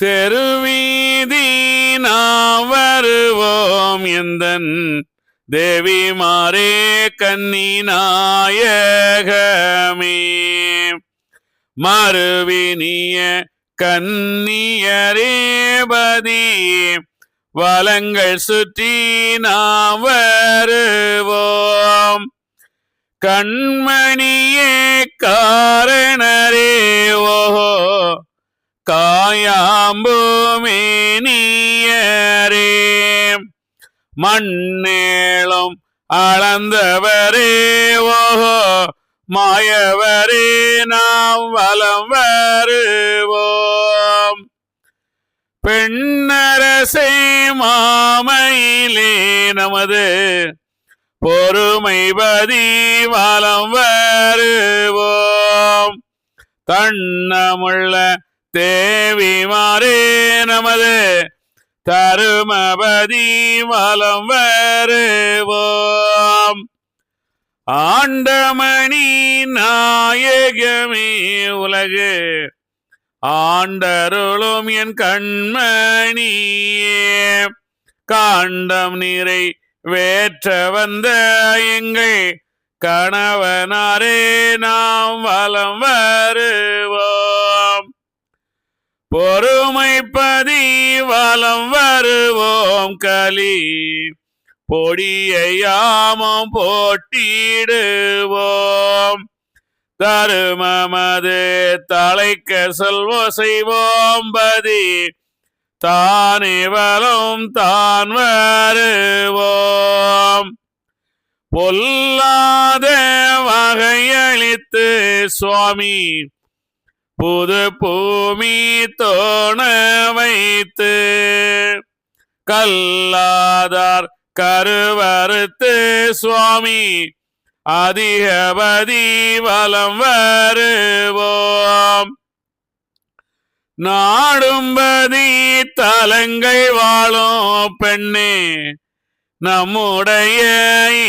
தெருவீதி நாம் வருவோம் எந்தன் தேவிமாரே கன்னி நாயகமே. மறுவினிய கன்னியரேபதி வலங்கள் சுற்றி நாம் வருவோம். கண்மணியே காரணரே ஓஹோ காயாம்புமேனியரே. மண்ணேளும் அளந்தவரே ஓஹோ மாயவரே நாம் வலம் வருவோம். பெண்ணரசை மாமையிலே நமது பொறுமைபதி வலம் வருவோம். தன்னமுள்ள தேவிமாரே நமது தருமபதி வலம் வருவோம். ஆண்டமணி நாயகமே உலகு ஆண்டருளும் என் கண்மணியே. காண்டம் நீரை வேற்ற வந்த எங்கள் கணவனாரே நாம் வலம் வருவோம். பொறுமைப்பதி வலம் வருவோம். கலி பொடியாமம் போட்டிடுவோம். தருமமது தலைக்க செல்வோ செய்வோம். பதி தானே வலம் தான் வருவோம். பொல்லாத வகையளித்து சுவாமி புது பூமி தோண வைத்து கல்லாதார் கருவறுத்து சுவாமி அதிகபதி வலம் வருவோம். நாடும்பதி தலங்கள் வாழும் பெண்ணே நம்முடைய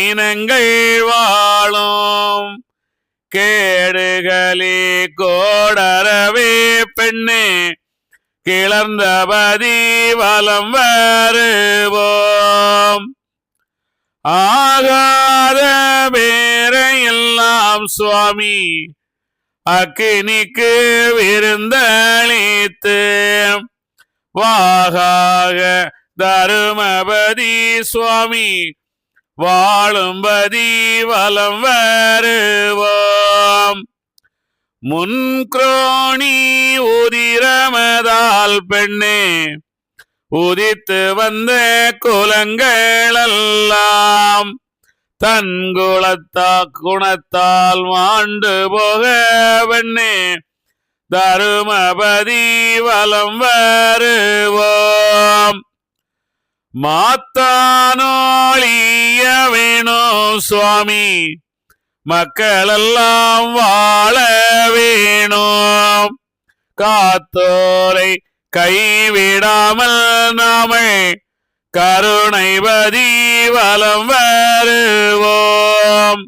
இனங்கள் வாழும். கேடுகளே கோடரவே பெண்ணே கிளர்ந்தபதி வலம் வருவோம். ஆகாத பேரையெல்லாம் சுவாமி அக்கினிக்கு விருந்தளித்து வாகாக தருமபதி சுவாமி வாழும்பதி வலம் வருவோம். முன்குரோணி உதிரமதால் பெண்ணே உதித்து வந்த குலங்களெல்லாம் தன் குணத்தால் மாண்டு போக பெண்ணே தருமபதி வலம் வருவோம். மாத்தானோழிய வேணும் சுவாமி மக்களெல்லாம் வாழ வேணும். காத்தோரை கைவிடாமல் நாமே கருணைபதி வலம் வருவோம்.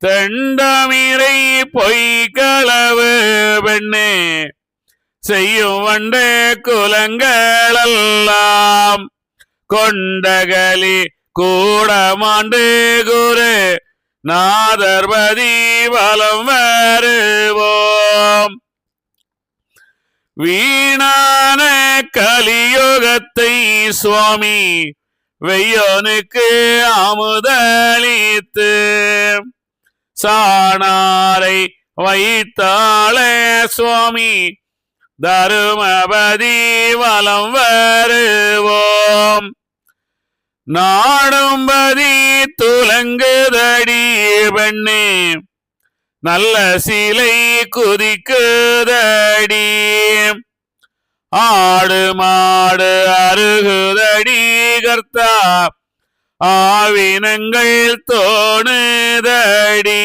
தெண்டமிரை பொய்களவு பெண்ணே செய்யும் வண்ட குலங்களெல்லாம் கொண்டகலி கூடமாண்டு குரு நாதர்பதி வலம் வருவோம். வீணான கலியுகத்தை சுவாமி வெய்யோனுக்கு அமுதளித்து சாணாரை வைத்தாளே சுவாமி தருமபதி வலம் வருவோம். நாடும்பதி துலங்குதடி பெண்ணே நல்ல சிலை குதிக்குதடி. ஆடு மாடு அருகுதடி கர்த்தா ஆவினங்கள் தோணுதடி.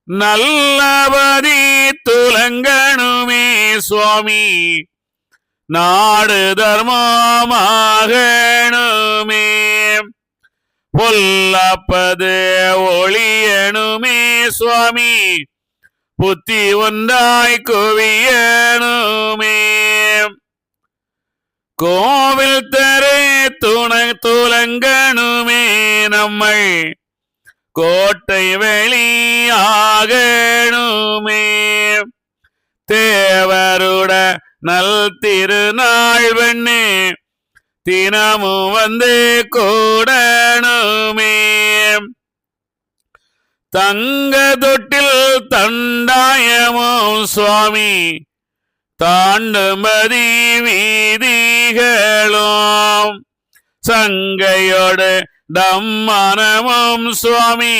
நல்லபதி துலங்கணுமே சுவாமி நாடு தர்மமாகணுமே. பொல்லப்பது ஒளியணுமே சுவாமி புத்தி ஒன்றாய் குவியணுமே. கோவில் தரே துலங்கணுமே நம்மை கோட்டை வெளியாகணுமே தேவருட நல் திருநாள் வெண்ணே தினமும் வந்து கூடணுமே தங்க தொட்டில் தண்டாயமும் சுவாமி தாண்டும்பதி வீதிகளும் சங்கையோடு டம்மனமும் சுவாமி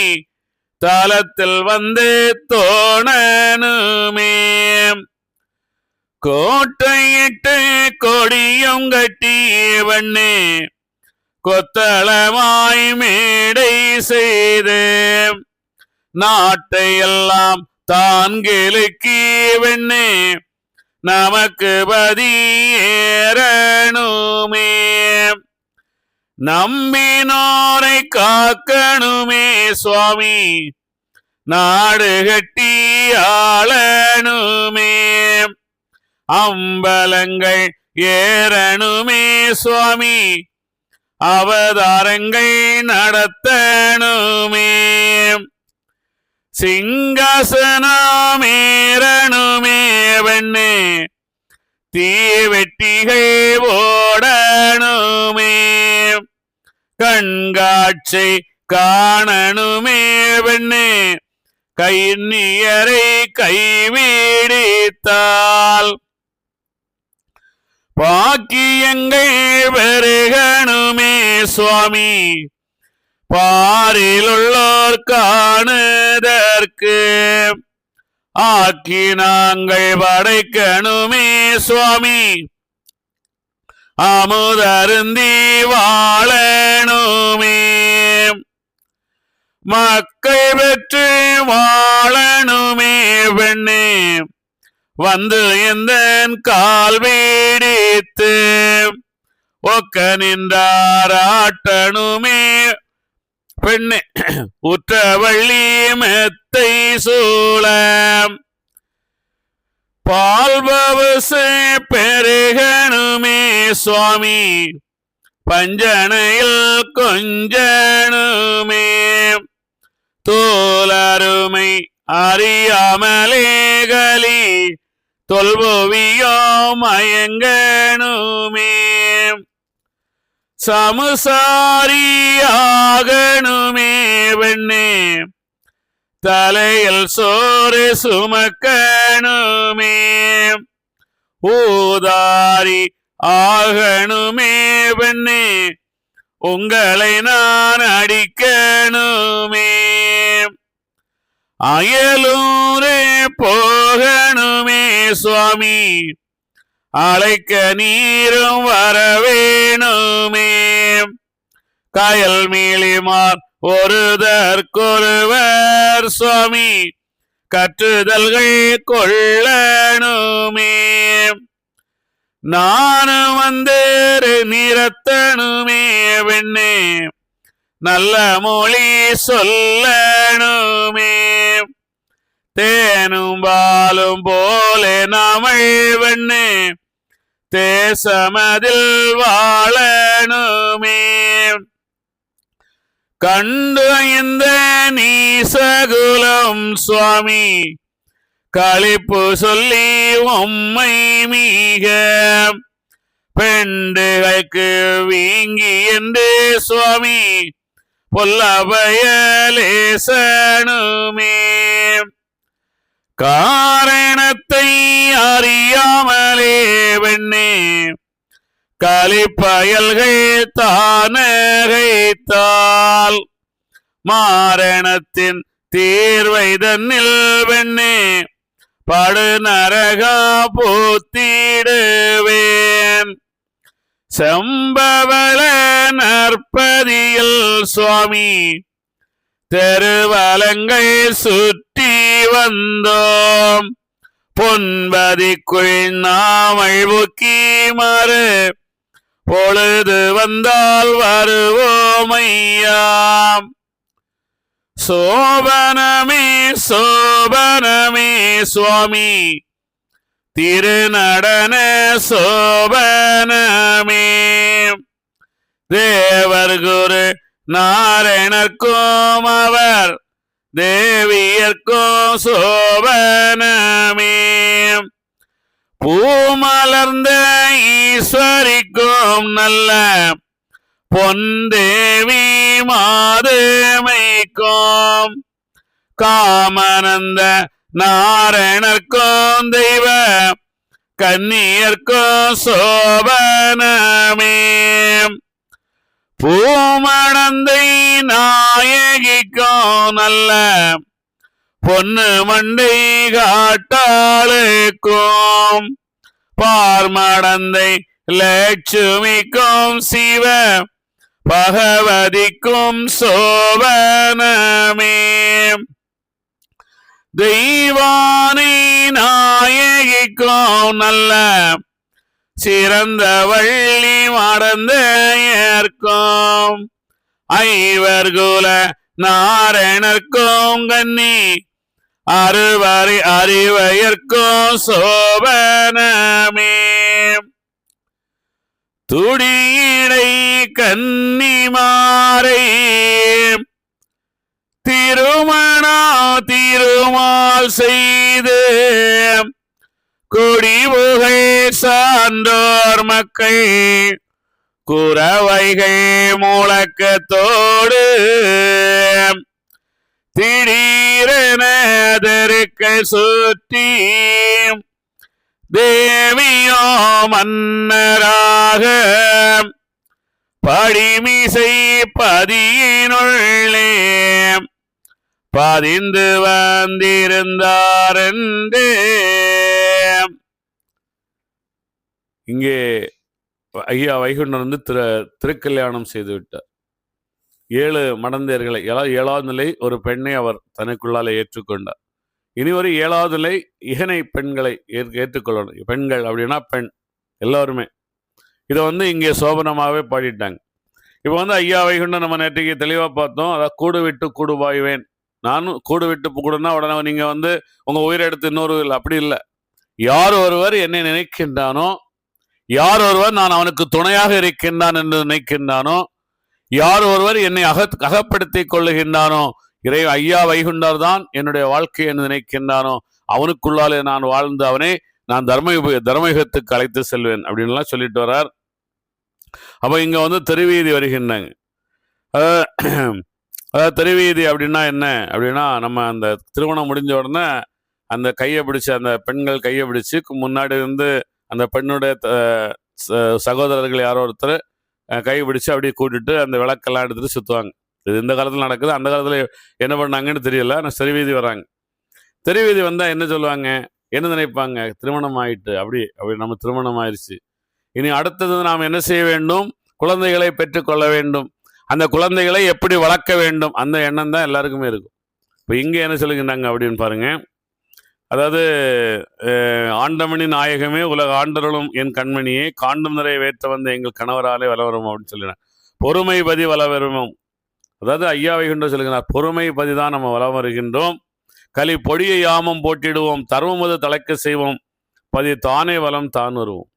தலத்தில் வந்து தோணனுமே கோட்டையிட்டு கொடியும் கட்டி வண்ணே கொத்தளமாய் மேடை செய்து நாட்டையெல்லாம் தான் கிழக்கி வெண்ணே நமக்கு பதியேறணுமே நம்பினோரை காக்கணுமே சுவாமி நாடு கட்டி ஆளணுமே அம்பலங்கள் ஏறணுமே சுவாமி அவதாரங்கள் நடத்தணுமே சிங்காசனமேறணுமே வெண்ணே தீவெட்டிகள் ஓடணுமே கண்காட்சி காணணுமே வெண்ணே கைநீயரை கைவிடித்தால் பாக்கியங்கள் பெருகணுமே சுவாமி பாரிலுள்ளோர் காணுதற்கு ஆக்கி நாங்கள் படைக்கணுமே சுவாமி அமுதருந்தி வாழணுமே மக்கள் பெற்று வாழணுமே பெண்ணே வந்து எந்த கால் வீடித்து ஒக்க நின்றாராட்டணுமே பெண்ணே உற்றவள்ளி மெத்தை சூழம் பால்பவசு பெருகணுமே சுவாமி பஞ்சனையில் கொஞ்சணுமே தோலருமை அறியாமலே கலி தொல்புவியோ மயங்கணுமே சமுசாரியாகணுமே வெண்ணே தலையில் சோறு சுமக்கணுமே ஊதாரி ஆகணுமே வெண்ணே உங்களை நான் அடிக்கணுமே அயலூரே போகணுமே சுவாமி அழைக்க நீரும் வரவேணுமே கயல் மீளிமார் ஒருதற்கொருவர் சுவாமி கற்றுதல்கள் கொள்ளணுமே நானும் வந்து நிறத்தணுமே வெண்ணே நல்ல மொழி சொல்லணுமே தேனும் பாலும் போலே நாமல் வெண்ணே தேசமதில் வாழணுமே கண்டு இந்த நீசகுலம் சுவாமி களிப்பு சொல்லி உம்மை மீக பெண்டுகளுக்கு வீங்கி என்று சுவாமி பொல்லபயலேசனுமே காரணத்தை அறியாமலே வெண்ணே கலிப்பயல்கள் தானகைத்தால் மாரணத்தின் தீர்வை தன்னில் வெண்ணே படு நரகா பூத்திடுவேன் செம்பவள நற்பதியில் சுவாமி தெருவலங்கள் சுற்றி வந்தோம் பொன்பதிக்குள் நாமல் புக்கி மறு பொழுது வந்தால் வருவோமையாம் சோபனமே சோபனமே சுவாமி திருநடன சோபனமே. தேவர் குரு நாரணர்க்கும் அவர் தேவியர்க்கும் சோபனமே. பூமலர்ந்த ஈஸ்வரிக்கும் நல்ல பொன்தேவி மாதேமைக்கும் காமனந்த நாரணர்க்கும் தெய்வ கன்னியர்க்கும் சோபனமே. பூமணந்தை நாயகிக்கும் நல்ல பொன்னு மண்டை காட்டாளுக்கும் பார்மடந்தை லட்சுமிக்கும் சிவ பகவதிக்கும் சோபனமே. தெய்வானை நாயகிக்கும் நல்ல சிறந்த வள்ளி மடந்தையர்க்கும் ஐவர் குல நாரணர்க்கும் கன்னி அறுவரை அறிவையர்க்கும் சோபனமே. துடியடை கன்னிமாரை திருமால் செய்து கொடிபுகை சான்றோர் மக்கள் குறவைகள் முழக்கத்தோடு திடீரென தெருக்கள் சுற்றி தேவியோ மன்னராக படிமிசை பதியினுள்ளே பதிந்து வந்திருந்தார் என்று. இங்கே ஐயா வைகுண்டர் வந்து திருக்கல்யாணம் செய்து விட்டார். 7 மடந்தையர்களை, 7வது நிலை ஒரு பெண்ணை அவர் தனக்குள்ளால ஏற்றுக்கொண்டார். இனி ஒரு 7வது நிலை இகனை பெண்களை ஏற்றுக்கொள்ளணும். பெண்கள் அப்படின்னா பெண் எல்லாருமே. இதை வந்து இங்கே சோபனமாகவே பாடிட்டாங்க. இப்போ வந்து ஐயா வைகுண்டம் நம்ம நேற்றுக்கு தெளிவாக பார்த்தோம். அதாவது கூடு விட்டு கூடு பாய்வேன். நானும் கூடு விட்டு கூடுனா உடனே நீங்கள் வந்து உங்கள் உயிரை எடுத்து இன்னொரு இல்லை, அப்படி இல்லை. யார் ஒருவர் என்னை நினைக்கின்றானோ, யார் ஒருவர் நான் அவனுக்கு துணையாக இருக்கின்றான் என்று நினைக்கின்றானோ, யார் ஒருவர் என்னை அகப்படுத்திக் கொள்ளுகின்றானோ, இறை ஐயா வைகுண்டர் தான் என்னுடைய வாழ்க்கை என்று நினைக்கின்றானோ, அவனுக்குள்ளாலே நான் வாழ்ந்து அவனை நான் தர்மயுகத்துக்கு அழைத்து செல்வேன் அப்படின்லாம் சொல்லிட்டு வர்றார். அப்போ இங்கே வந்து தெருவீதி வருகின்றாங்க. அதாவது தெருவீதி அப்படின்னா என்ன அப்படின்னா, நம்ம அந்த திருமணம் முடிஞ்ச உடனே அந்த கையை பிடிச்சி, அந்த பெண்கள் கையை பிடிச்சி முன்னாடி இருந்து அந்த பெண்ணுடைய சகோதரர்கள் யாரோ ஒருத்தர் கை பிடிச்சி அப்படியே கூட்டிட்டு அந்த விளக்கெல்லாம் எடுத்துட்டு சுற்றுவாங்க. இது இந்த காலத்தில் நடக்குது. அந்த காலத்தில் என்ன பண்ணாங்கன்னு தெரியல. ஆனால் தெருவீதி வராங்க. தெருவீதி வந்தால் என்ன சொல்லுவாங்க, என்ன நினைப்பாங்க, திருமணம் ஆயிட்டு அப்படி நம்ம திருமணம் ஆயிடுச்சு, இனி அடுத்தது நாம் என்ன செய்ய வேண்டும், குழந்தைகளை பெற்றுக்கொள்ள வேண்டும், அந்த குழந்தைகளை எப்படி வளர்க்க வேண்டும், அந்த எண்ணம் தான் எல்லாருக்குமே இருக்கும். இப்போ இங்கே என்ன சொல்லுகின்றாங்க அப்படின்னு பாருங்க. அதாவது ஆண்டமணி நாயகமே உலக ஆண்டருளும் என் கண்மணியே காண்டும் நிறைய வேற்ற வந்த எங்கள் கணவராலே வளவரும் அப்படின்னு சொல்லினார். பொறுமை பதி வளவரும். அதாவது ஐயா வைகுண்டர் சொல்லுகிறார், பொறுமை பதி தான் நம்ம வளம் வருகின்றோம். களி பொடியை யாமம் போட்டிடுவோம், தர்மமது தலைக்க செய்வோம், பதி தானே வளம் தான் வருவோம்.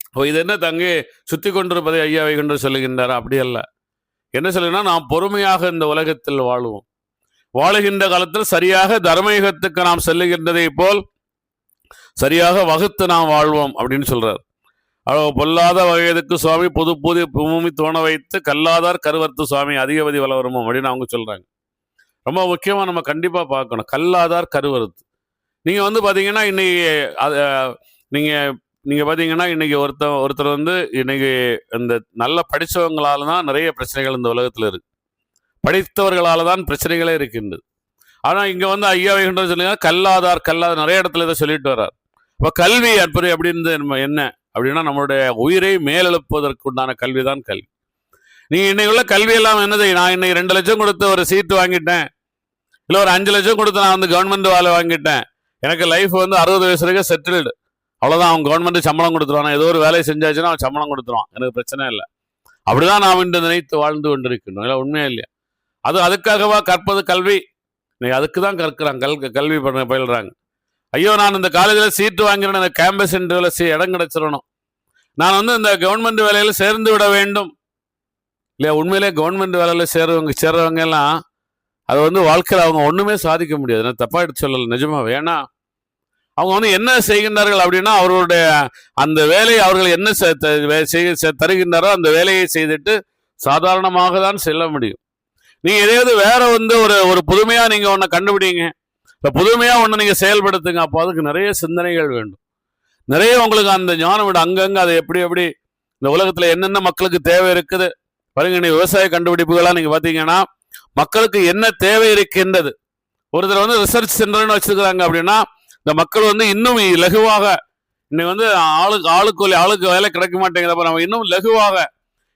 இப்போ இது என்ன தங்கே சுத்தி கொண்டிருப்பதை ஐயா வைகுண்டர் சொல்லுகின்றார்? அப்படி அல்ல. என்ன சொல்லுங்கன்னா, நாம் பொறுமையாக இந்த உலகத்தில் வாழுவோம். வாழுகின்ற காலத்தில் சரியாக தர்மயுகத்துக்கு நாம் செல்லுகின்றதை போல் சரியாக வகுத்து நாம் வாழ்வோம் அப்படின்னு சொல்றார். பொல்லாத வகையதுக்கு சுவாமி புது புது பூமி தோண வைத்து கல்லாதார் கருவர்த்து சுவாமி அதிகபதி வளவருமோ அப்படின்னு அவங்க சொல்றாங்க. ரொம்ப முக்கியமாக நம்ம கண்டிப்பாக பார்க்கணும். கல்லாதார் கருவறுத்து. நீங்கள் வந்து பார்த்தீங்கன்னா இன்னைக்கு நீங்கள் பார்த்தீங்கன்னா இன்னைக்கு ஒருத்தர் வந்து இன்னைக்கு இந்த நல்ல படித்தவங்களால தான் நிறைய பிரச்சனைகள் இந்த உலகத்தில் இருக்கு. படித்தவர்களால் தான் பிரச்சனைகளே இருக்கின்றது. ஆனால் இங்கே வந்து ஐயா வைகுண்டர் சொல்லுங்க, கல்லாதார் நிறைய இடத்துல இதை சொல்லிட்டு வர்றார். இப்போ கல்வி அப்படின்னு என்ன அப்படின்னா, நம்மளுடைய உயிரை மேலெழுப்புவதற்கு உண்டான கல்வி தான் கல்வி. நீங்கள் இன்னைக்கு உள்ள கல்வி எல்லாம் என்னது, நான் இன்னைக்கு 2 லட்சம் கொடுத்து ஒரு சீட்டு வாங்கிட்டேன், இல்லை ஒரு 5 லட்சம் கொடுத்து நான் வந்து கவர்மெண்ட் வேலை வாங்கிட்டேன், எனக்கு லைஃப் வந்து 60 வயசு வரைக்கும் செட்டில்டு, அவ்வளோதான், அவன் கவர்மெண்ட் சம்பளம் கொடுத்துருவான், ஏதோ ஒரு வேலையை செஞ்சாச்சுன்னா அவன் சம்பளம் கொடுத்துருவான், எனக்கு பிரச்சனை இல்லை. அப்படிதான் நாம் இன்று நினைத்து வாழ்ந்து கொண்டிருக்கணும். இல்லை, உண்மையா இல்லையா? அதுக்காகவா கற்பது கல்வி? இன்னைக்கு அதுக்கு தான் கற்கிறாங்க, கல்வி பயில்றாங்க. ஐயோ நான் இந்த காலேஜில் சீட்டு வாங்கிறேன், இந்த கேம்பஸ் இன்டர்வியூல இடம் கிடைச்சிடணும், நான் வந்து இந்த கவர்மெண்ட் வேலையில சேர்ந்து விட வேண்டும் இல்லையா. உண்மையிலே கவர்மெண்ட் வேலையில சேர்றவங்க எல்லாம் அது வந்து வாழ்க்கையில் அவங்க ஒண்ணுமே சாதிக்க முடியாது. நான் தப்பா எடுத்து சொல்லலை, நிஜமாவே. ஏன்னா அவங்க வந்து என்ன செய்கின்றார்கள் அப்படின்னா, அவர்களுடைய அந்த வேலையை அவர்கள் என்ன தருகின்றாரோ அந்த வேலையை செய்துட்டு சாதாரணமாக தான் செல்ல முடியும். நீங்க எதையாவது வேற வந்து ஒரு புதுமையா நீங்க ஒன்ன கண்டுபிடிங்க, இந்த புதுமையா ஒண்ணு நீங்க செயல்படுத்துங்க. அப்போ அதுக்கு நிறைய சிந்தனைகள் வேண்டும், நிறைய உங்களுக்கு அந்த ஞானம் விட அங்கங்க அதை எப்படி எப்படி இந்த உலகத்துல என்னென்ன மக்களுக்கு தேவை இருக்குது பாருங்க. நீ விவசாய கண்டுபிடிப்புகளா நீங்க பாத்தீங்கன்னா மக்களுக்கு என்ன தேவை இருக்கின்றது. ஒருத்தர் வந்து ரிசர்ச் சென்டர்னு வச்சிருக்கிறாங்க அப்படின்னா இந்த மக்கள் வந்து இன்னும் லகுவாக, இன்னைக்கு வந்து ஆளுக்கு வேலை கிடைக்க மாட்டேங்குது, நம்ம இன்னும் லகுவாக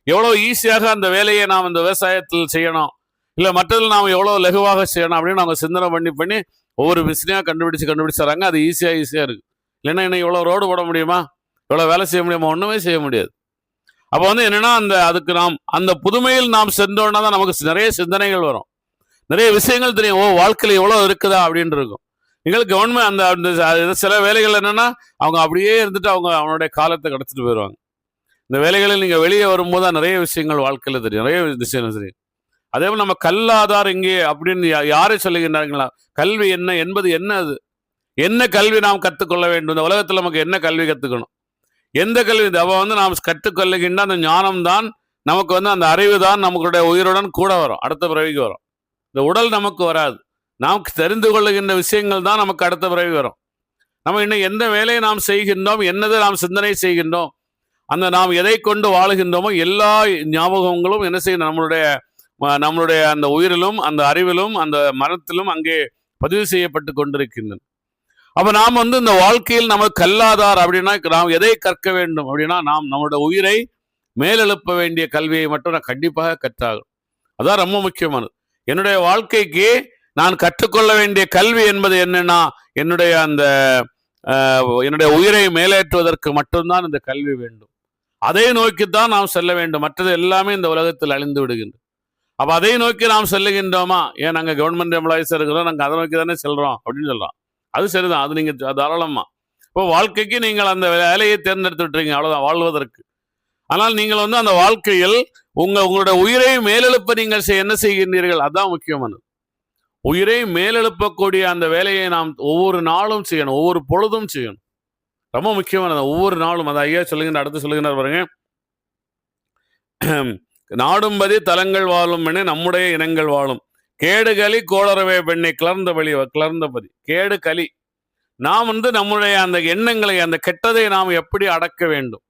எவ்வளவு ஈஸியாக அந்த வேலையை நாம் இந்த விவசாயத்தில் செய்யணும், இல்லை மற்றதில் நாம் எவ்வளோ லகுவாக செய்யணும் அப்படின்னு அவங்க சிந்தனை பண்ணி ஒவ்வொரு விஷயம் கண்டுபிடிச்சு தராங்க. அது ஈஸியாக இருக்கு. இல்லைன்னா இன்னும் இவ்வளோ ரோடு போட முடியுமா, இவ்வளோ வேலை செய்ய முடியுமா, ஒன்றுமே செய்ய முடியாது. அப்போ வந்து என்னன்னா அதுக்கு நாம் அந்த புதுமையில் நாம் சென்றோன்னா தான் நமக்கு நிறைய சிந்தனைகள் வரும், நிறைய விஷயங்கள் தெரியும். வாழ்க்கையில் எவ்வளோ இருக்குதா அப்படின்னு இருக்கும். நீங்கள் கவர்மெண்ட் அந்த சில வேலைகள் என்னன்னா அவங்க அப்படியே இருந்துட்டு அவனுடைய காலத்தை கடத்திட்டு போயிடுவாங்க. இந்த வேலைகளில் நீங்க வெளியே வரும்போது தான் நிறைய விஷயங்கள் வாழ்க்கையில தெரியும், நிறைய விஷயங்கள் தெரியும். அதே போல் நம்ம கல்லாதார் இங்கே அப்படின்னு யாரை சொல்லுகின்றாங்களா, கல்வி என்ன என்பது என்ன, அது என்ன கல்வி நாம் கற்றுக்கொள்ள வேண்டும், இந்த உலகத்தில் நமக்கு என்ன கல்வி கற்றுக்கணும், எந்த கல்வி அவ வந்து நாம் கற்றுக்கொள்ளுகின்ற அந்த ஞானம் தான் நமக்கு வந்து அந்த அறிவு தான் நமக்குடைய உயிருடன் கூட வரும், அடுத்த பிறவிக்கு வரும். இந்த உடல் நமக்கு வராது, நாம் தெரிந்து கொள்ளுகின்ற விஷயங்கள் தான் நமக்கு அடுத்த பிறவி வரும். நம்ம இன்னும் எந்த வேலையை நாம் செய்கின்றோம், என்னது நாம் சிந்தனை செய்கின்றோம், அந்த நாம் எதை கொண்டு வாழுகின்றோமோ எல்லா ஞாபகங்களும் என்ன செய்யணும், நம்மளுடைய அந்த உயிரிலும் அந்த அறிவிலும் அந்த மனத்திலும் அங்கே பதிவு செய்யப்பட்டு கொண்டிருக்கின்றன. அப்ப நாம் வந்து இந்த வாழ்க்கையில் நமக்கு கல்லாதார் அப்படின்னா நாம் எதை கற்க வேண்டும் அப்படின்னா நாம் நம்மளுடைய உயிரை மேலெழுப்ப வேண்டிய கல்வியை மட்டும் நான் கண்டிப்பாக கற்றாகும். அதான் ரொம்ப முக்கியமானது. என்னுடைய வாழ்க்கைக்கு நான் கற்றுக்கொள்ள வேண்டிய கல்வி என்பது என்னன்னா என்னுடைய உயிரை மேலேற்றுவதற்கு மட்டும்தான் இந்த கல்வி வேண்டும். அதை நோக்கித்தான் நாம் செல்ல வேண்டும், மற்றது எல்லாமே இந்த உலகத்தில் அழிந்து விடுகின்றோம். அப்ப அதை நோக்கி நாம் செல்லுகின்றோமா, ஏன் நாங்கள் கவர்மெண்ட் எம்ப்ளாயிஸ் இருக்கிறோம், நாங்கள் அதை நோக்கி தானே செல்றோம் அப்படின்னு சொல்றோம். அது சரிதான், அது நீங்க தாராளமா. இப்போ வாழ்க்கைக்கு நீங்கள் அந்த வேலையை தேர்ந்தெடுத்து விட்டுறீங்க, அவ்வளவுதான் வாழ்வதற்கு. ஆனால் நீங்கள் வந்து அந்த வாழ்க்கையில் உங்களுடைய உயிரை மேலெழுப்ப நீங்கள் என்ன செய்கின்றீர்கள், அதான் முக்கியமானது. உயிரை மேலெழுப்பக்கூடிய அந்த வேலையை நாம் ஒவ்வொரு நாளும் செய்யணும், ஒவ்வொரு பொழுதும் செய்யணும், ரொம்ப முக்கியமானது. ஒவ்வொரு நாளும் அதை ஐயா சொல்லுகின்ற அடுத்து சொல்லுகின்றார் பாருங்க, நாடும்பதி தலங்கள் வாழும் என நம்முடைய இனங்கள் வாழும், கேடுகளி கோளரவே பெண்ணை கிளர்ந்தபதி கேடு களி. நாம் வந்து நம்முடைய அந்த எண்ணங்களை, அந்த கெட்டதை நாம் எப்படி அடக்க வேண்டும்,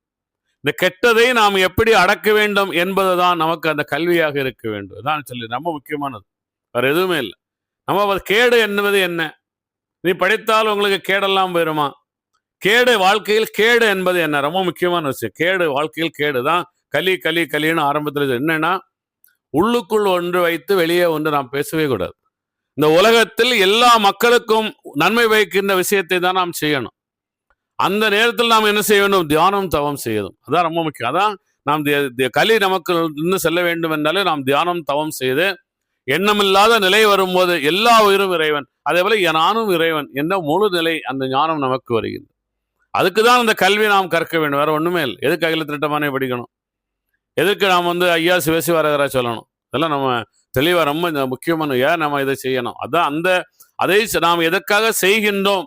இந்த கெட்டதை நாம் எப்படி அடக்க வேண்டும் என்பதுதான் நமக்கு அந்த கல்வியாக இருக்க வேண்டும். தான் சொல்லி ரொம்ப முக்கியமானது, வேற எதுவுமே இல்லை. நம்ம கேடு என்பது என்ன, நீ படித்தால் உங்களுக்கு கேடெல்லாம் போயிருமா, கேடு வாழ்க்கையில் கேடு என்பது என்ன, ரொம்ப முக்கியமான விஷயம். கேடு வாழ்க்கையில் கேடு தான் களின்னு ஆரம்பத்தில் என்னன்னா உள்ளுக்குள் ஒன்று வைத்து வெளியே ஒன்று நாம் பேசவே கூடாது. இந்த உலகத்தில் எல்லா மக்களுக்கும் நன்மை வைக்கின்ற விஷயத்தை தான் நாம் செய்யணும். அந்த நேரத்தில் நாம் என்ன செய்ய வேண்டும், தியானம் தவம் செய்யணும், அதான் ரொம்ப முக்கியம். அதான் நாம் களி நமக்கு இன்னும் செல்ல வேண்டும் என்றாலே நாம் தியானம் தவம் செய்து எண்ணமில்லாத நிலை வரும்போது எல்லா உயிரும் இறைவன், அதே போல நானும் இறைவன் என்ற முழு நிலை அந்த ஞானம் நமக்கு வருகிறது. அதுக்குதான் அந்த கல்வி நாம் கற்க வேண்டும், வேற ஒண்ணுமே இல்லை. எதுக்கு அகில திட்டமானே படிக்கணும், எதற்கு நாம் வந்து ஐயா சிவசிவாரகரா சொல்லணும், இதெல்லாம் நம்ம தெளிவாக ரொம்ப முக்கியமான, ஏன் நம்ம இதை செய்யணும், அதான் அதை நாம் எதற்காக செய்கின்றோம்,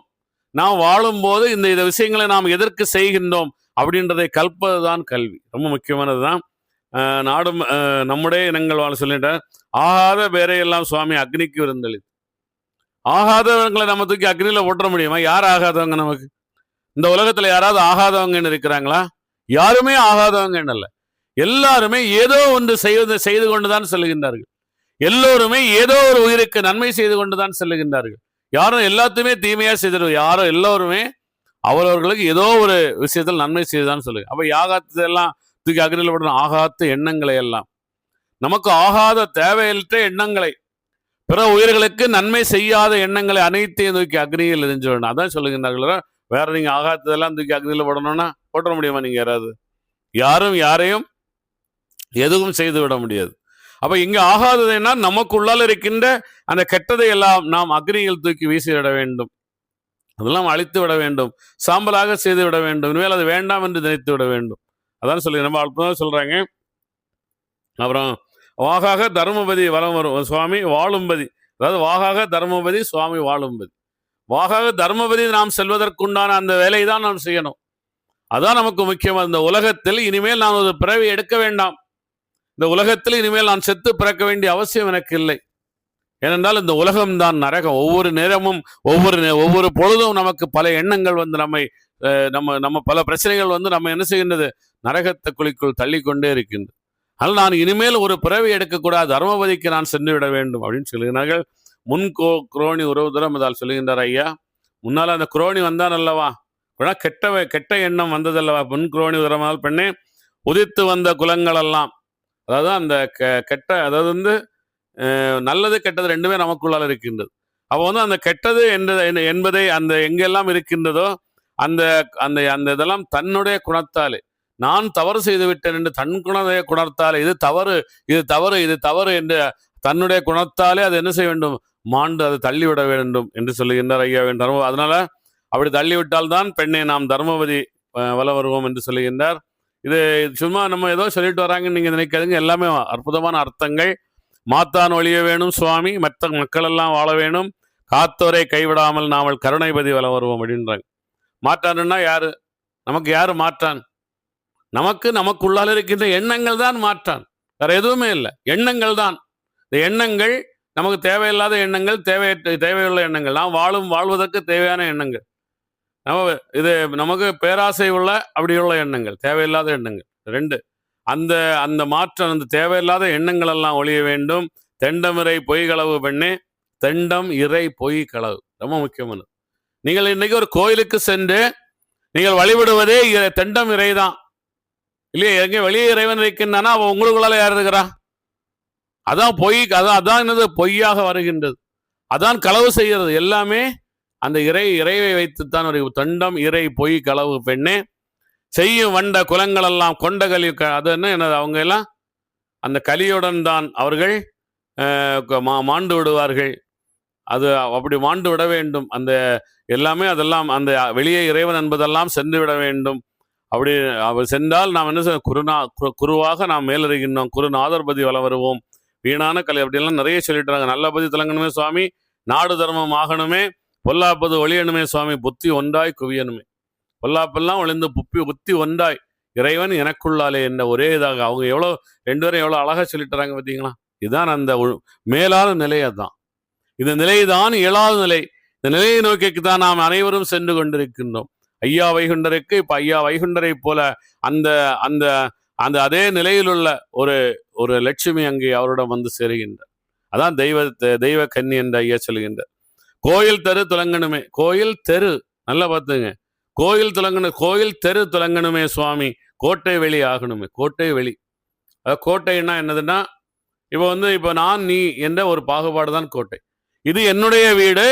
நாம் வாழும்போது இந்த விஷயங்களை நாம் எதற்கு செய்கின்றோம் அப்படின்றதை கல்பதுதான் கல்வி, ரொம்ப முக்கியமானது தான். நாடும் நம்முடைய இனங்கள் வாழ சொல்லிட்டார், ஆகாத பேரையெல்லாம் சுவாமி அக்னிக்கு விருந்தளி. ஆகாதவங்களை நம்ம தூக்கி அக்னியில போட்டுற முடியுமா, யார் ஆகாதவங்க நமக்கு, இந்த உலகத்துல யாராவது ஆகாதவங்கன்னு இருக்கிறாங்களா, யாருமே ஆகாதவங்கன்னு அல்ல, எல்லாருமே ஏதோ ஒன்று செய்து கொண்டுதான் செல்லுகின்றார்கள், எல்லோருமே ஏதோ ஒரு உயிருக்கு நன்மை செய்து கொண்டுதான் செல்லுகின்றார்கள், யாரும் எல்லாத்தையுமே தீமையா செய்திருவோம், யாரும் எல்லோருமே அவரவர்களுக்கு ஏதோ ஒரு விஷயத்தில் நன்மை செய்துதான் சொல்லுங்க. அப்ப யாகாத்ததெல்லாம் தூக்கி அக்னியில் போடணும், ஆகாத்த எண்ணங்களை எல்லாம், நமக்கு ஆகாத தேவையற்ற எண்ணங்களை, பிற உயிர்களுக்கு நன்மை செய்யாத எண்ணங்களை அனைத்தையும் தூக்கி அக்னியில் எரிஞ்சு விடணும், அதான் சொல்லுகின்றார்கள். வேற நீங்க ஆகாத்ததெல்லாம் தூக்கி அக்னியில் போடணும்னா போட்ட முடியுமா, நீங்க யாரும் யாரையும் எதுவும் செய்து விட முடியாது. அப்ப இங்க ஆகாததுன்னா நமக்குள்ளால் இருக்கின்ற அந்த கெட்டதை எல்லாம் நாம் அக்னியில் தூக்கி வீசிவிட வேண்டும். அதெல்லாம் அழித்து விட வேண்டும், சாம்பலாக செய்து விட வேண்டும், இனிமேல் அது வேண்டாம் என்று நினைத்து விட வேண்டும். அதான் சொல்லி நம்ம அற்புதமாக சொல்றாங்க. அப்புறம் வாகாக தர்மபதி வலம் வரும் சுவாமி வாழும்பதி, அதாவது வாகாக தர்மபதி சுவாமி வாழும்பதி. வாகாக தர்மபதி நாம் செல்வதற்குண்டான அந்த வேலையை தான் நாம் செய்யணும். அதான் நமக்கு முக்கியம். இந்த உலகத்தில் இனிமேல் நான் ஒரு பிறவி எடுக்க வேண்டாம், இந்த உலகத்தில் இனிமேல் நான் செத்து பிறக்க வேண்டிய அவசியம் எனக்கு இல்லை. ஏனென்றால் இந்த உலகம்தான் நரகம். ஒவ்வொரு நேரமும் ஒவ்வொரு பொழுதும் நமக்கு பல எண்ணங்கள் வந்து நம்ம பல பிரச்சனைகள் வந்து நம்ம என்ன செய்கின்றது, நரகத்தை குழிக்குள் தள்ளி கொண்டே இருக்கின்றது. அதனால் நான் இனிமேல் ஒரு பிறவி எடுக்கக்கூடாது, தர்மபதிக்கு நான் சென்று விட வேண்டும் அப்படின்னு சொல்லுகிறார்கள். குரோணி உறவு தரம் அதால் சொல்லுகின்றார் ஐயா. முன்னால் அந்த குரோணி வந்தான் அல்லவா, கெட்ட எண்ணம் வந்ததல்லவா. குரோணி உறமால் பெண்ணே உதித்து வந்த குலங்கள் எல்லாம், அதாவது அந்த கெட்ட, அதாவது வந்து நல்லது கெட்டது ரெண்டுமே நமக்குள்ளால் இருக்கின்றது. அப்போ வந்து அந்த கெட்டது என்பதை அந்த எங்கெல்லாம் இருக்கின்றதோ அந்த அந்த அந்த இதெல்லாம் தன்னுடைய குணத்தாலே, நான் தவறு செய்து விட்டேன் என்று தன் குணத்தைய குணத்தாலே, இது தவறு இது தவறு இது தவறு என்று தன்னுடைய குணத்தாலே அது என்ன செய்ய வேண்டும், மாண்டு அதை தள்ளிவிட வேண்டும் என்று சொல்லுகின்றார் ஐயா வேண்டாம். அதனால அப்படி தள்ளிவிட்டால் தான் பெண்ணை நாம் தர்மபதி வல வருவோம் என்று சொல்லுகின்றார். இது சும்மா நம்ம ஏதோ சொல்லிட்டு வராங்கன்னு நீங்க நினைக்காதுங்க, எல்லாமே அற்புதமான அர்த்தங்கள். மாத்தான் ஒழிய வேணும் சுவாமி, மற்ற மக்கள் எல்லாம் வாழ வேணும், காத்தோரை கைவிடாமல் நாமல் கருணைபதி வல வருவோம் அப்படின்றாங்க. மாற்றான்னா யாரு, நமக்கு யாரு மாற்றான்? நமக்குள்ளால் இருக்கின்ற எண்ணங்கள் தான் மாற்றான், வேற எதுவுமே இல்லை. எண்ணங்கள் தான். இந்த எண்ணங்கள் நமக்கு தேவையில்லாத எண்ணங்கள், தேவையுள்ள எண்ணங்கள், நாம் வாழ்வதற்கு தேவையான எண்ணங்கள், இது நமக்கு பேராசை உள்ள அப்படியுள்ள எண்ணங்கள், தேவையில்லாத எண்ணங்கள் ரெண்டு. அந்த அந்த மாற்றம், அந்த தேவையில்லாத எண்ணங்கள் எல்லாம் ஒழிய வேண்டும். தெண்டம் இறை பொய் களவு பெண்ணே, தெண்டம் இறை பொய் களவு ரொம்ப முக்கியமானது. நீங்கள் இன்னைக்கு ஒரு கோயிலுக்கு சென்று நீங்கள் வழிபடுவதே தெண்டம் இறை தான் இல்லையா? எங்க வெளியே இறைவன் இருக்கின்றானா அவன் உங்களுக்குள்ளால யார் இருக்கிறா? அதான் பொய், அதான் என்னது, பொய்யாக வருகின்றது, அதான் களவு செய்கிறது. எல்லாமே அந்த இறைவை வைத்துத்தான் ஒரு தண்டம் இறை பொய் களவு பெண்ணே, செய்யும் வண்ட குலங்கள் எல்லாம் கொண்ட கலி, அது என்னது, அவங்க எல்லாம் அந்த கலியுடன் தான் அவர்கள் மாண்டு விடுவார்கள். அது அப்படி மாண்டு விட வேண்டும். அந்த எல்லாமே அதெல்லாம் அந்த வெளியே இறைவன் என்பதெல்லாம் சென்று விட வேண்டும். அப்படி அவர் சென்றால் நாம் என்ன செய்ய, குருவாக நாம் மேலறிகின்றோம், குருநாதர்பதி வளம் வருவோம், வீணான கலை அப்படிலாம் நிறைய சொல்லிட்டுறாங்க. நல்ல பதி திலங்கணுமே சுவாமி, நாடு தர்மம் ஆகணுமே, பொல்லாப்பது ஒளியணுமே சுவாமி, புத்தி ஒன்றாய் குவியணுமே. பொல்லாப்பெல்லாம் ஒளிந்து புத்தி ஒன்றாய் இறைவன் எனக்குள்ளாலே என்ற ஒரே இதாக அவங்க எவ்வளோ ரெண்டு பேரும் எவ்வளோ அழகா சொல்லிட்டுறாங்க பார்த்தீங்களா? இதுதான் அந்த மேலான நிலையை தான். இந்த நிலைதான் இயலாத நிலை. இந்த நிலையை நோக்கிக்கு தான் நாம் அனைவரும் சென்று கொண்டிருக்கின்றோம். ஐயா வைகுண்டருக்கு இப்ப ஐயா வைகுண்டரை போல அந்த அந்த அந்த அதே நிலையில் உள்ள ஒரு லட்சுமி அங்கே அவரிடம் வந்து சேருகின்றார். அதான் தெய்வ கன்னி என்று ஐயா சொல்லுகின்றார். கோயில் தெரு துலங்கணுமே, கோயில் தெரு நல்லா பார்த்துங்க, கோயில் தெரு துலங்கணுமே சுவாமி, கோட்டை வெளி ஆகணுமே. கோட்டை வெளி, கோட்டைன்னா என்னதுன்னா, இப்போ நான் நீ என்ற ஒரு பாகுபாடு தான் கோட்டை. இது என்னுடைய வீடு,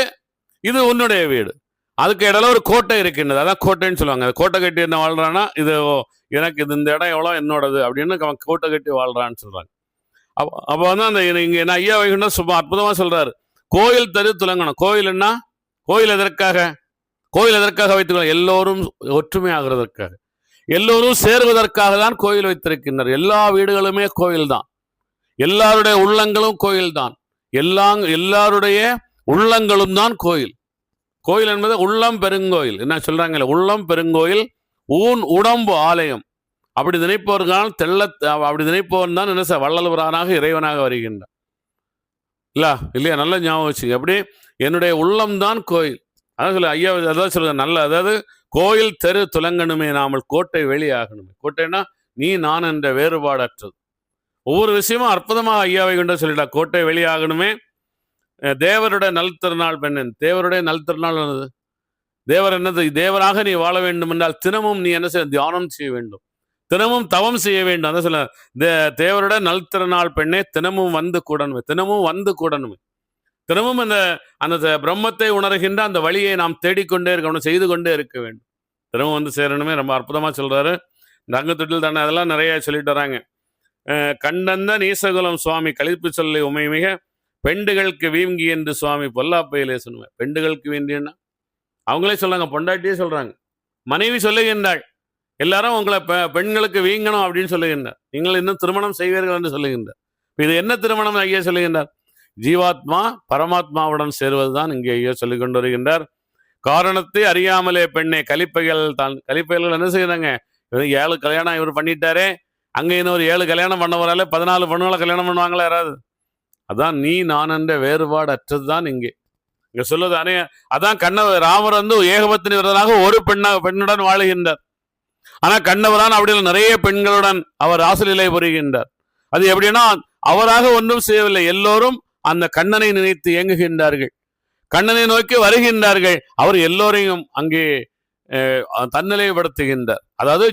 இது உன்னுடைய வீடு, அதுக்கு இடையில ஒரு கோட்டை இருக்கின்றது, அதான் கோட்டைன்னு சொல்லுவாங்க. கோட்டை கட்டி என்ன வாழ்றான்னா, இது எனக்கு இந்த இடம் எவ்வளோ என்னோடது அப்படின்னு அவன் கோட்டை கட்டி வாழ்றான்னு சொல்றாங்க. அப்போ வந்து அந்த இங்க என்ன ஐயா வைகுண்டம் சும்மா அற்புதமா சொல்றாரு, கோயில் தெரு துலங்கணும். கோயில்னா கோயில் எதற்காக வைத்துக்கொள்ள, எல்லோரும் ஒற்றுமை ஆகிறதற்காக, எல்லோரும் சேருவதற்காக தான் கோயில் வைத்திருக்கின்றனர். எல்லா வீடுகளுமே கோயில் தான், எல்லாருடைய உள்ளங்களும் கோயில் தான், எல்லாருடைய உள்ளங்களும் தான் கோயில். கோயில் என்பது உள்ளம் பெருங்கோயில். என்ன சொல்றாங்க, உள்ளம் பெருங்கோயில், ஊன் உடம்பு ஆலயம். அப்படி நினைப்பவர்கள் அப்படி நினைப்பவன் தான் என்ன வள்ளல்வரானாக இறைவனாக வருகின்றான் இல்லையா? நல்ல ஞாபகம் வச்சு, அப்படி என்னுடைய உள்ளம்தான் கோயில். அதான் சொல்ல ஐயா, அதான் சொல்லுங்க நல்ல, அதாவது கோயில் தெரு துலங்கணுமே நாமல் கோட்டை வெளி ஆகணுமே. கோட்டைன்னா நீ நான் என்ற வேறுபாடற்றது. ஒவ்வொரு விஷயமும் அற்புதமாக ஐயாவை கொண்டு சொல்லிட்டா. கோட்டை வெளி ஆகணுமே, தேவருடைய நல் திருநாள் பெண்ணன், தேவருடைய நல் திருநாள் என்னது, தேவர் என்னது, தேவராக நீ வாழ வேண்டும் என்றால் தினமும் நீ என்ன செய்ய, தியானம் செய்ய வேண்டும், தினமும் தவம் செய்ய வேண்டும். அதான் சொல்ல, தேவருடைய நல் திருநாள் பெண்ணே, தினமும் வந்து கூடணுமே, தினமும் அந்த பிரம்மத்தை உணர்கின்ற அந்த வழியை நாம் தேடிக்கொண்டே இருக்கணும், செய்து கொண்டே இருக்க வேண்டும். தினமும் வந்து சேரணுமே. ரொம்ப அற்புதமா சொல்றாரு. இந்த அங்கத்தொட்டில் தானே அதெல்லாம் நிறைய சொல்லிட்டு வராங்க. கண்டந்த நீசகுலம் சுவாமி கழிப்பு சொல்லி உமை மிக பெண்டுகளுக்கு வீங்கி என்று சுவாமி பொல்லாப்பையிலே சொன்ன. பெண்டுகளுக்கு வேண்டியன்னா அவங்களே சொல்றாங்க, பொண்டாட்டியே சொல்றாங்க, மனைவி சொல்லுகின்றாள், எல்லாரும் உங்களை பெண்களுக்கு வீங்கணும் அப்படின்னு சொல்லுகின்றார், நீங்கள் இன்னும் திருமணம் செய்வீர்கள் என்று சொல்லுகின்றார். இது என்ன திருமணம் ஐயா சொல்லுகின்றார்? ஜீவாத்மா பரமாத்மாவுடன் சேருவதுதான் இங்கே ஐயா சொல்லிக் கொண்டு வருகின்றார். காரணத்தை அறியாமலே பெண்ணே கலிப்பைகள் என்ன செய்யறாங்க, இவர் 7 கல்யாணம் இவர் பண்ணிட்டாரே, அங்க இன்னொரு 7 கல்யாணம் பண்ணவரால 14 பொண்ணுகளை கல்யாணம் பண்ணுவாங்களா யாராவது? அதான் நீ நான் என்ற வேறுபாடு அற்றதுதான் இங்கே சொல்லுது. அதான் கண்ணவர் ராமர் வந்து ஏகபத்தினி விரதனாக ஒரு பெண்ணுடன் வாழுகின்றார். ஆனா கண்ணவரான் அப்படி நிறைய பெண்களுடன் அவர் ராசலீலை புரிகின்றார். அது எப்படின்னா அவராக ஒன்றும் செய்யவில்லை, எல்லோரும் அந்த கண்ணனை நினைத்து இயங்குகின்றார்கள், கண்ணனை நோக்கி வருகின்றார்கள். அவர் எல்லோரையும் அங்கே தன்னிலைப்படுத்துகின்றார். அதாவது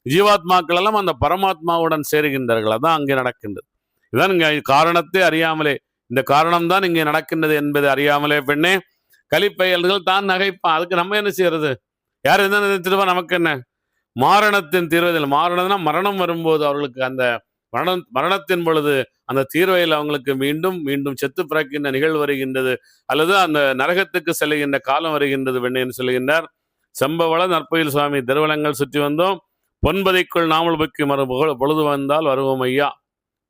ஜீவாத்மாக்கள் எல்லாம் அந்த பரமாத்மாவுடன் சேருகின்றார்கள். அதான் அங்கே நடக்கின்றது. இதுதான் இங்க காரணத்தை அறியாமலே, இந்த காரணம் தான் இங்கே நடக்கின்றது என்பதை அறியாமலே பெண்ணே கலிப்பயல்கள் தான் நகைப்பான். அதுக்கு நம்ம என்ன செய்யறது? யார் என்ன நினைத்திருப்பா? நமக்கு என்ன? மாரணத்தின் தீர்வதில், மாரணம்னா மரணம் வரும்போது அவர்களுக்கு அந்த மரணத்தின் பொழுது அந்த தீர்வையில் அவங்களுக்கு மீண்டும் மீண்டும் செத்து பிறக்கின்ற நிகழ்வு வருகின்றது, அல்லது அந்த நரகத்துக்கு செல்லுகின்ற காலம் வருகின்றது பெண்ணேன்னு சொல்லுகின்றார். செம்பவள நற்பயில் சுவாமி திருவலங்கள் சுற்றி வந்தோம், பொன்பதைக்குள் நாமல் பக்கி பொழுது வந்தால் வருவோம் ஐயா.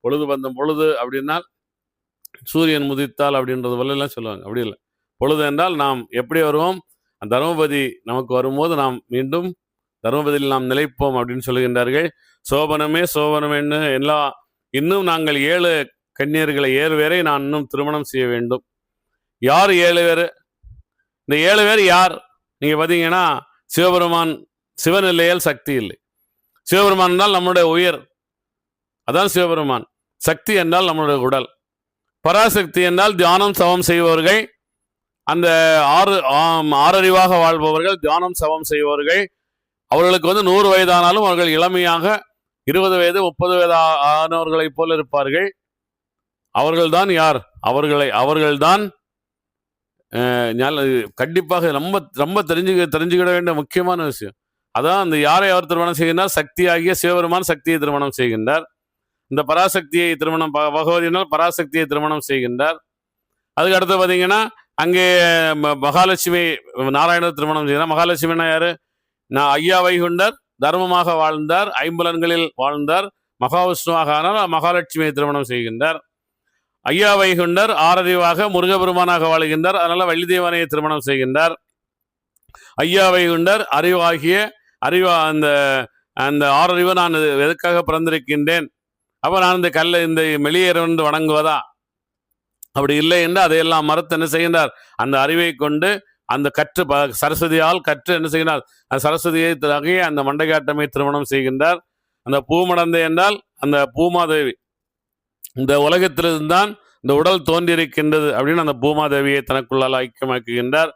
பொழுது வந்தோம், பொழுது அப்படின்னா சூரியன் முதித்தால் அப்படின்றது போல சொல்லுவாங்க, அப்படி இல்லை. பொழுது என்றால் நாம் எப்படி வருவோம்? தர்மபதி நமக்கு வரும்போது நாம் மீண்டும் தர்மபதியில் நாம் நிலைப்போம் அப்படின்னு சொல்லுகின்றார்கள். சோபனமே சோபனமேன்னு இன்னும் நாங்கள் 7 கன்னியர்களை 7 பேரை நான் இன்னும் திருமணம் செய்ய வேண்டும். யார் 7 பேர்? இந்த 7 பேர் யார்? நீங்க பார்த்தீங்கன்னா சிவபெருமான், சிவன் இல்லையால் சக்தி இல்லை. சிவபெருமான் என்றால் நம்முடைய உயிர், அதான் சிவபெருமான். சக்தி என்றால் நம்முடைய உடல். பராசக்தி என்றால் தியானம் சவம் செய்பவர்கள், அந்த ஆறறிவாக வாழ்பவர்கள், தியானம் சவம் செய்பவர்கள். அவர்களுக்கு 100 வயதானாலும் அவர்கள் இளமையாக 20 வயது 30 வயது ஆனவர்களைப் போல இருப்பார்கள். அவர்கள்தான் யார்? அவர்கள்தான் கண்டிப்பாக ரொம்ப ரொம்ப தெரிஞ்சுக்கிட வேண்டிய முக்கியமான விஷயம். அதான் அந்த யாரை அவர் திருமணம் செய்கின்றார்? சக்தி ஆகிய சிவபெருமான் சக்தியை திருமணம் செய்கின்றார். இந்த பராசக்தியை திருமணம், பகவதியினால் பராசக்தியை திருமணம் செய்கின்றார். அதுக்கு அடுத்து பார்த்தீங்கன்னா அங்கே மகாலட்சுமி நாராயணர் திருமணம் செய்கிறார். மகாலட்சுமினா யாரு? ஐயா வைகுண்டர் தர்மமாக வாழ்ந்தார், ஐம்புலன்களில் வாழ்ந்தார், மகாவிஷ்ணுவாக ஆனால் மகாலட்சுமியை திருமணம் செய்கின்றார். ஐயா வைகுண்டர் ஆறறிவாக முருகபெருமானாக வாழ்கின்றார், அதனால வள்ளிதேவனையை திருமணம் செய்கின்றார். ஐயா வைகுண்டர் அறிவா அந்த ஆறறிவு நான் எதுக்காக பிறந்திருக்கின்றேன், அப்ப நான் இந்த மெளியேறவென்று வணங்குவதா? அப்படி இல்லை என்று அதையெல்லாம் மறுத்து என்ன செய்கின்றார்? அந்த அறிவை கொண்டு அந்த சரஸ்வதியால் கற்று என்ன செய்கிறார்? அந்த சரஸ்வதியை தகைய அந்த மண்டைக்காட்டமை திருமணம் செய்கின்றார். அந்த பூமடந்தை என்றால் அந்த பூமாதேவி, இந்த உலகத்திலிருந்தான் இந்த உடல் தோன்றியிருக்கின்றது அப்படின்னு அந்த பூமாதேவியை தனக்குள்ளால் ஐக்கியமாக்குகின்றார்.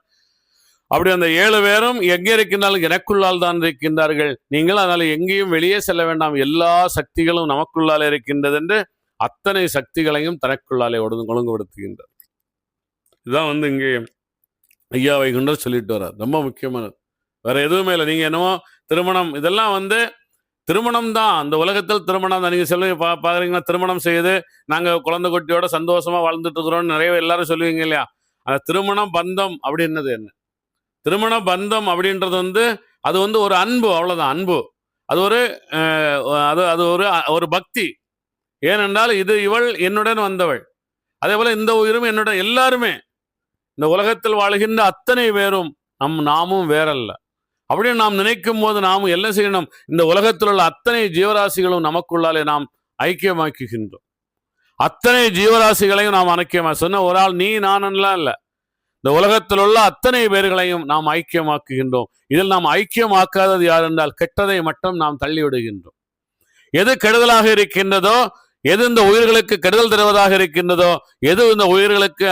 அப்படி அந்த 7 பேரும் எங்கே இருக்கின்றாலும் எனக்குள்ளால் தான் இருக்கின்றார்கள், நீங்கள் அதனால எங்கேயும் வெளியே செல்ல வேண்டாம், எல்லா சக்திகளும் நமக்குள்ளாலே இருக்கின்றது என்று அத்தனை சக்திகளையும் தனக்குள்ளாலே ஒழுங்குபடுத்துகின்றார். இதுதான் இங்கே ஐயா வைகுண்டர் சொல்லிட்டு வர்றார். ரொம்ப முக்கியமானது, வேற எதுவுமே இல்லை. நீங்க என்னமோ திருமணம், இதெல்லாம் திருமணம் தான். அந்த உலகத்தில் திருமணம் தான். நீங்க சொல்லி பாக்குறீங்கன்னா திருமணம் செய்து நாங்க குழந்தை குட்டியோட சந்தோஷமா வாழ்ந்துட்டு இருக்கிறோம்னு நிறைய எல்லாரும் சொல்லுவீங்க இல்லையா? அந்த திருமணம் பந்தம் அப்படின்றது என்ன? திருமண பந்தம் அப்படின்றது அது ஒரு அன்பு, அவ்வளவுதான். அன்பு அது ஒரு பக்தி. ஏனென்றால் இவள் என்னுடன் வந்தவள், அதே போல இந்த உயிரும் என்னுடன், எல்லாருமே இந்த உலகத்தில் வாழ்கின்ற அத்தனை பேரும் நாமும் வேறல்ல அப்படின்னு நாம் நினைக்கும் போது நாமும் என்ன செய்யணும்? இந்த உலகத்தில் உள்ள அத்தனை ஜீவராசிகளும் நமக்குள்ளாலே நாம் ஐக்கியமாக்குகின்றோம். அத்தனை ஜீவராசிகளையும் நாம் சொன்ன ஒரு ஆள் நீ நானெல்லாம் இல்லை, இந்த உலகத்தில் உள்ள அத்தனை பேர்களையும் நாம் ஐக்கியமாக்குகின்றோம். இதில் நாம் ஐக்கியமாக்காதது யார் என்றால் கெட்டதை மட்டும் நாம் தள்ளிவிடுகின்றோம். எது கெடுதலாக இருக்கின்றதோ, எது இந்த உயிர்களுக்கு கெடுதல் தருவதாக இருக்கின்றதோ, எது இந்த உயிர்களுக்கு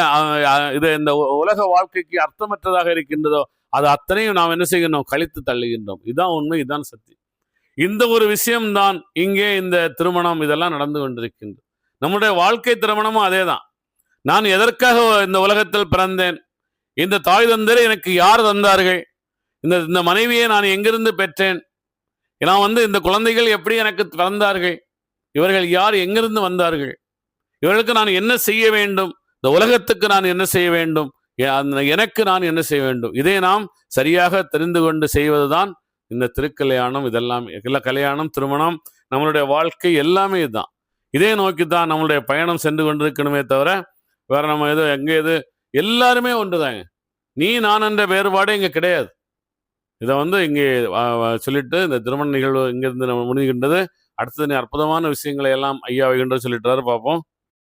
இந்த உலக வாழ்க்கைக்கு அர்த்தமற்றதாக இருக்கின்றதோ, அது அத்தனையும் நாம் என்ன செய்கின்றோம்? கழித்து தள்ளுகின்றோம். இதுதான் உண்மை, இதுதான் சத்தியம். இந்த ஒரு விஷயம்தான் இங்கே இந்த திருமணம் இதெல்லாம் நடந்து கொண்டிருக்கின்றது. நம்முடைய வாழ்க்கை திருமணமும் அதே தான். நான் எதற்காக இந்த உலகத்தில் பிறந்தேன்? இந்த தாய் தந்தரை எனக்கு யார் தந்தார்கள்? இந்த மனைவியை நான் எங்கிருந்து பெற்றேன்? நான் இந்த குழந்தைகள் எப்படி எனக்கு பிறந்தார்கள்? இவர்கள் யார்? எங்கிருந்து வந்தார்கள்? இவர்களுக்கு நான் என்ன செய்ய வேண்டும்? இந்த உலகத்துக்கு நான் என்ன செய்ய வேண்டும் எனக்கு நான் என்ன செய்ய வேண்டும், இதை நாம் சரியாக தெரிந்து கொண்டு செய்வதுதான் இந்த திருக்கல்யாணம். இதெல்லாம் எல்லா கல்யாணம், திருமணம், நம்மளுடைய வாழ்க்கை எல்லாமே இதுதான். இதே நோக்கி தான் நம்மளுடைய பயணம் சென்று கொண்டிருக்கணுமே தவிர வேற நம்ம எது எல்லாருமே ஒன்றுதாங்க. நீ நான் என்ற வேறுபாடே இங்க கிடையாது. இதை இங்கே சொல்லிட்டு இந்த திருமண நிகழ்வு இங்கிருந்து நம்ம முடிகின்றது. அடுத்தது அற்புதமான விஷயங்களை எல்லாம் ஐயா வைகின்ற சொல்லிட்டாரு, பார்ப்போம்.